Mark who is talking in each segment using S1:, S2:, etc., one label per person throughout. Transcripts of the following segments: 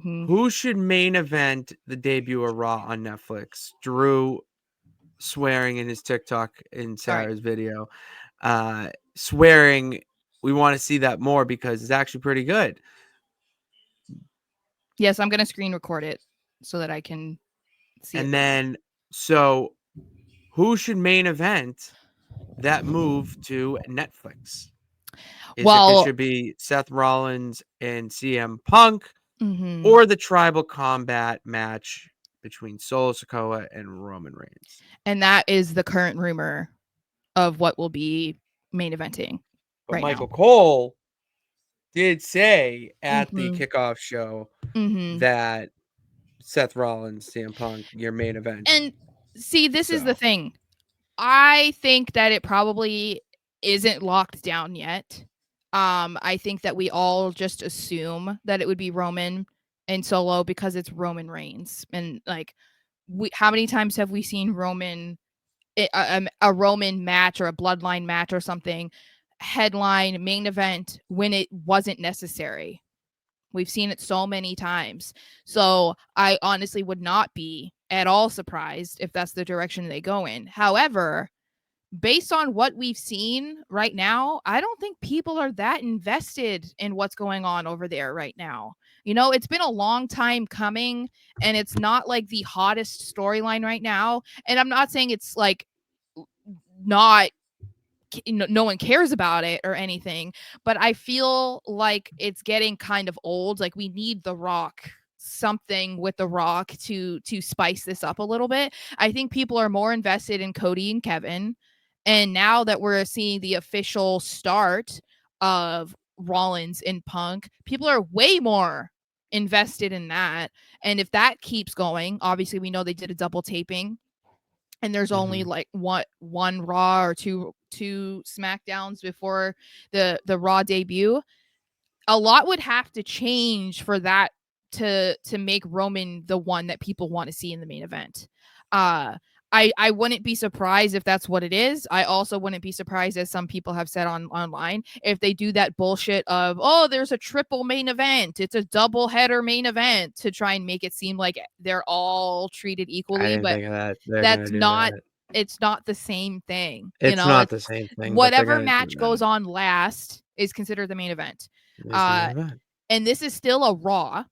S1: Who should main event the debut of Raw on Netflix? Drew swearing in his TikTok in Sarah's video, swearing we want to see that more because it's actually pretty good.
S2: Yes, I'm going to screen record it so that I can see it.
S1: And then, so who should main event that move to Netflix? It should be Seth Rollins and CM Punk, or the tribal combat match between Solo Sikoa and Roman Reigns.
S2: And that is the current rumor of what will be main eventing.
S1: But Michael Cole did say at the kickoff show that Seth Rollins, CM Punk, your main event.
S2: And see, this is the thing. I think that it probably isn't locked down yet. I think that we all just assume that it would be Roman and Solo because it's Roman Reigns. And like, how many times have we seen Roman, a Roman match or a bloodline match or something, headline main event when it wasn't necessary? We've seen it so many times. So I honestly would not be at all surprised if that's the direction they go in. However, based on what we've seen right now, I don't think people are that invested in what's going on over there right now. You know, it's been a long time coming, and it's not like the hottest storyline right now. And I'm not saying it's like not, no one cares about it or anything, but I feel like it's getting kind of old. Like, we need The Rock, something with The Rock to spice this up a little bit. I think people are more invested in Cody and Kevin. And now that we're seeing the official start of Rollins and Punk, people are way more invested in that. And if that keeps going, obviously we know they did a double taping, and there's only like one Raw or two SmackDowns before the Raw debut. A lot would have to change for that to make Roman the one that people want to see in the main event. I wouldn't be surprised if that's what it is. I also wouldn't be surprised, as some people have said online, if they do that bullshit of, oh, there's a triple main event, it's a double header main event, to try and make it seem like they're all treated equally.
S1: I didn't
S2: but
S1: think of that.
S2: that's not it's not the same thing.
S1: It's not the same thing.
S2: Whatever match goes on last is considered the main event. And this is still a Raw,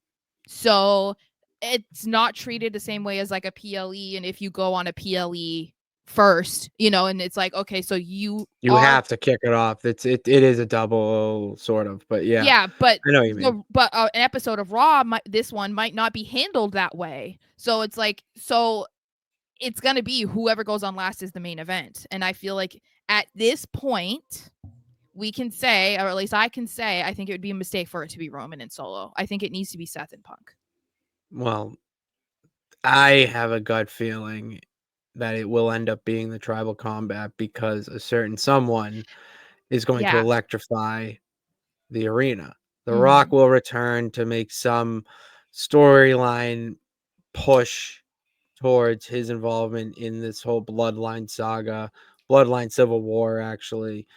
S2: so it's not treated the same way as like a PLE. And if you go on a PLE first, you know, and it's like, okay, so you
S1: have to kick it off. It is a double sort of, but
S2: yeah, but
S1: I know what you mean.
S2: But an episode of Raw, this one might not be handled that way. So it's like, so it's going to be whoever goes on last is the main event. And I feel like at this point, we can say, or at least I can say, I think it would be a mistake for it to be Roman and Solo. I think it needs to be Seth and Punk.
S1: Well, I have a gut feeling that it will end up being the tribal combat because a certain someone is going to electrify the arena. The Rock will return to make some storyline push towards his involvement in this whole Bloodline saga, Bloodline Civil War, actually.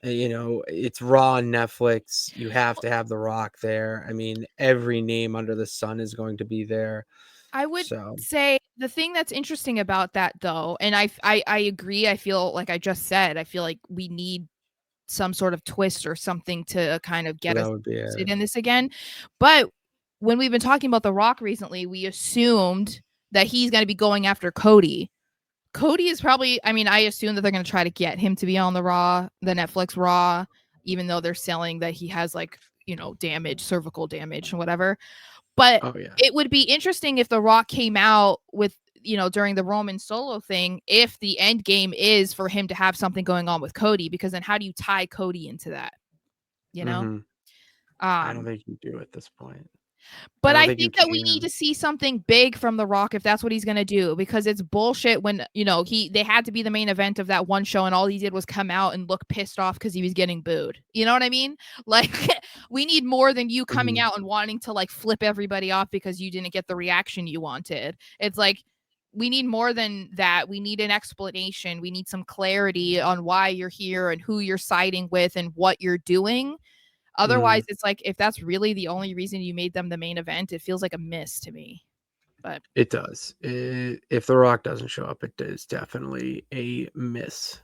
S1: You know, it's Raw on Netflix. You have to have The Rock there. I mean, every name under the sun is going to be there.
S2: I would say the thing that's interesting about that, though, and I agree. I feel like I just said, I feel like we need some sort of twist or something to kind of get us interested in this again. But when we've been talking about The Rock recently, we assumed that he's going to be going after Cody. Cody is probably, I mean, I assume that they're going to try to get him to be on the Netflix Raw, even though they're selling that he has, like, you know, cervical damage and whatever. But it would be interesting if The Rock came out with, you know, during the Roman Solo thing, if the end game is for him to have something going on with Cody, because then how do you tie Cody into that? You know?
S1: I don't think you do at this point.
S2: But I think that we need to see something big from The Rock if that's what he's going to do, because it's bullshit when, you know, they had to be the main event of that one show and all he did was come out and look pissed off because he was getting booed. You know what I mean? Like, we need more than you coming out and wanting to, like, flip everybody off because you didn't get the reaction you wanted. It's like, we need more than that. We need an explanation. We need some clarity on why you're here and who you're siding with and what you're doing. Otherwise,
S1: Mhm.
S2: it's like, if that's really the only reason you made them the main event, it feels like a miss to me. But
S1: It does. If The Rock doesn't show up, it is definitely a miss.